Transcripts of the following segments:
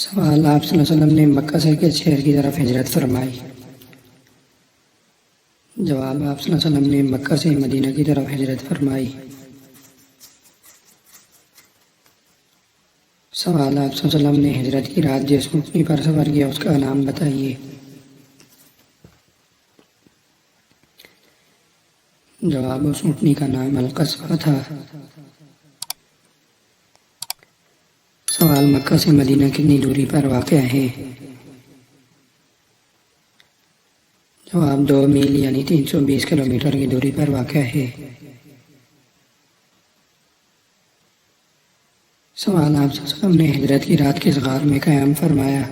سوال: آپ صلی اللہ علیہ وسلم نے مکہ سے کس شہر کی طرف ہجرت فرمائی؟ جواب: آپ صلی اللہ علیہ وسلم نے مکہ سے مدینہ کی طرف ہجرت فرمائی۔ سوال: آپ صلی اللہ علیہ وسلم نے ہجرت کی رات جس اونٹنی پر سفر کیا اس کا نام بتائیے۔ جواب: اس اونٹنی کا نام القصوہ تھا۔ سوال: مکہ سے مدینہ کتنی دوری پر واقع ہے؟ جواب: 2 میل یعنی 320 کلومیٹر کی دوری پر واقع ہے۔ سوال: آپ صلی اللہ علیہ وسلم نے ہجرت کی رات کس غار میں قیام فرمایا؟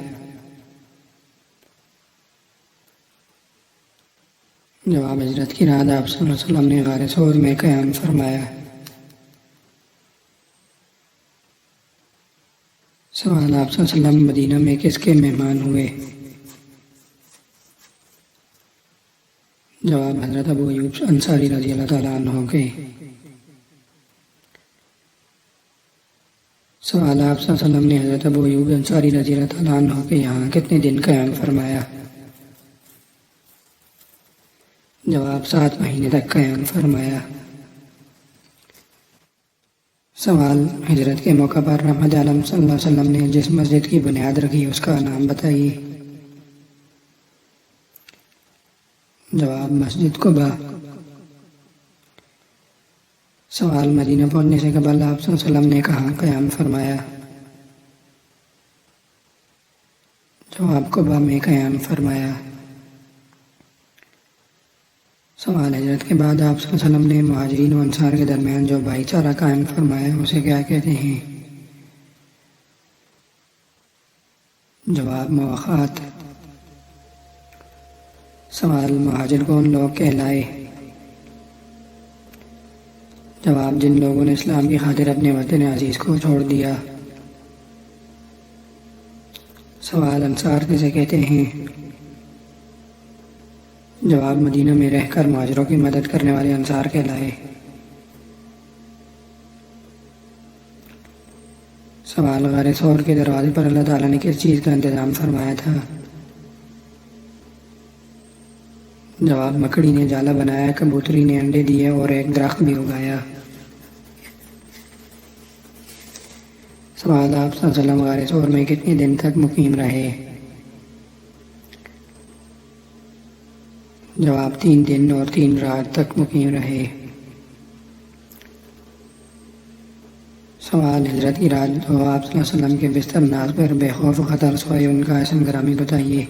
جواب: ہجرت کی رات آپ صلی اللہ علیہ وسلم نے غار ثور میں قیام فرمایا۔ سوال: آپ صلی اللہ علیہ وسلم مدینہ میں کس کے مہمان ہوئے؟ جواب: حضرت ابو ایوب انصاری رضی اللہ تعالیٰ عنہ کے۔ سوال: آپ صلی اللہ علیہ وسلم نے حضرت ابو ایوب انصاری رضی اللہ تعالیٰ عنہ کے یہاں کتنے دن قیام فرمایا؟ جواب: 7 مہینے تک قیام فرمایا۔ سوال: ہجرت کے موقع پر رحمت عالم صلی اللہ علیہ وسلم نے جس مسجد کی بنیاد رکھی اس کا نام بتائیے۔ جواب: مسجد قباء۔ سوال: مدینہ پہنچنے سے قبل آپ صلی اللہ علیہ وسلم نے کہاں قیام فرمایا؟ جواب: قباء میں قیام فرمایا۔ سوال: ہجرت کے بعد آپ صلی اللہ علیہ وسلم نے مہاجرین و انصار کے درمیان جو بھائی چارہ قائم فرمایا اسے کیا کہتے ہیں؟ جواب: مواخات۔ سوال: مہاجر کون لوگ کہلائے؟ جواب: جن لوگوں نے اسلام کی خاطر اپنے وطن عزیز کو چھوڑ دیا۔ سوال: انصار کسے کہتے ہیں؟ جواب: مدینہ میں رہ کر مہاجروں کی مدد کرنے والے انصار کہلائے۔ سوال: غار ثور کے دروازے پر اللہ تعالیٰ نے کس چیز کا انتظام فرمایا تھا؟ جواب: مکڑی نے جالا بنایا، کبوتری نے انڈے دیے اور ایک درخت بھی اگایا۔ سوال: آپ صلی اللہ علیہ وسلم غار ثور میں کتنے دن تک مقیم رہے؟ جواب: 3 دن اور 3 رات تک مقیم رہے۔ سوال: ہجرت کی رات جو آپ صلی اللہ علیہ وسلم کے بستر ناز پر بے خوف و خطر سوئے ان کا اسم گرامی بتائیے۔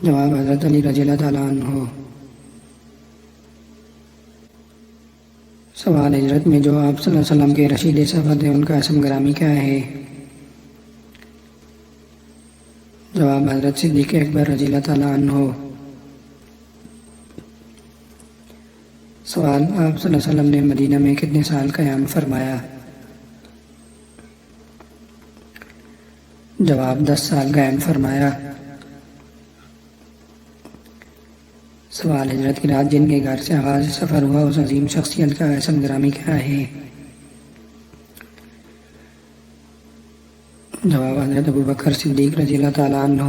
جواب: حضرت علی رضی اللہ تعالیٰ عنہ۔ سوال: ہجرت میں جو آپ صلی اللہ علیہ وسلم کے رشید سفر تھے ان کا اسم گرامی کیا ہے؟ جواب: حضرت صدیق اکبر رضی اللہ تعالیٰ عنہ۔ سوال: آپ صلی اللہ علیہ وسلم نے مدینہ میں کتنے سال قیام فرمایا؟ جواب: 10 سال قیام فرمایا۔ سوال: ہجرت کی رات جن کے گھر سے آغاز سفر ہوا اس عظیم شخصیت کا اسم گرامی کیا ہے؟ جواب: حضرت ابو بکر صدیق رضی اللہ تعالیٰ عنہ۔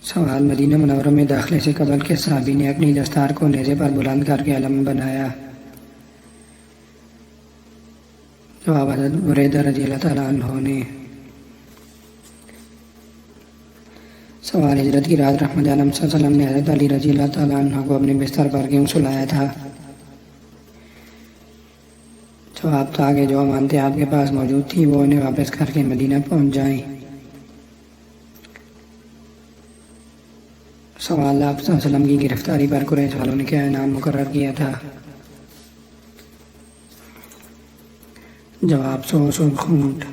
سوال: مدینہ منورہ میں داخلے سے قبل کس صحابی نے اپنی دستار کو نیزے پر بلند کر کے علم بنایا؟ جواب: حضرت بریدہ رضی اللہ تعالیٰ عنہ نے۔ سوال: ہجرت کی رات رحمت عالم صلی اللہ علیہ وسلم نے حضرت علی رضی اللہ تعالیٰ عنہ کو اپنے بستر پر کیوں سلایا تھا؟ جواب: تاکہ جو امانتیں آپ کے پاس موجود تھیں وہ انہیں واپس کر کے مدینہ پہنچ جائیں۔ سوال: آپ صلی اللہ علیہ وسلم کی گرفتاری پر قریش والوں نے کیا انعام مقرر کیا تھا؟ جواب: 100 سرخ اونٹ۔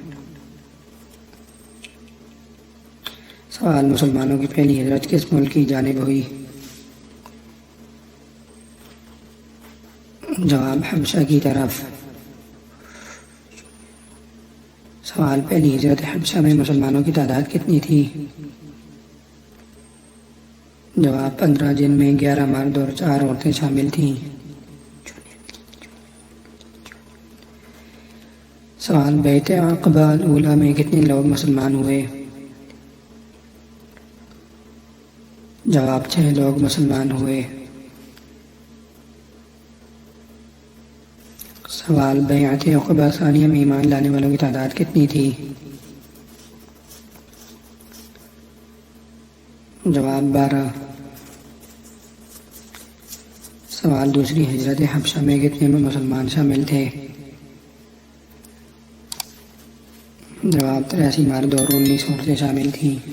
سوال: مسلمانوں کی پہلی ہجرت کس ملک کی جانب ہوئی؟ جواب: حبشہ کی طرف۔ سوال: پہلی ہجرت حبشہ میں مسلمانوں کی تعداد کتنی تھی؟ جواب: 15 جن میں 11 مرد اور 4 عورتیں شامل تھیں۔ سوال بیعت عقبہ الاولیٰ میں کتنے لوگ مسلمان ہوئے؟ جواب 6 لوگ مسلمان ہوئے۔ سوال بیعت عقبہ ثانیہ میں ایمان لانے والوں کی تعداد کتنی تھی؟ جواب 12۔ سوال دوسری ہجرت حبشہ میں کتنے مسلمان شامل تھے؟ جواب 83 مرد اور 19 عورتیں شامل تھیں۔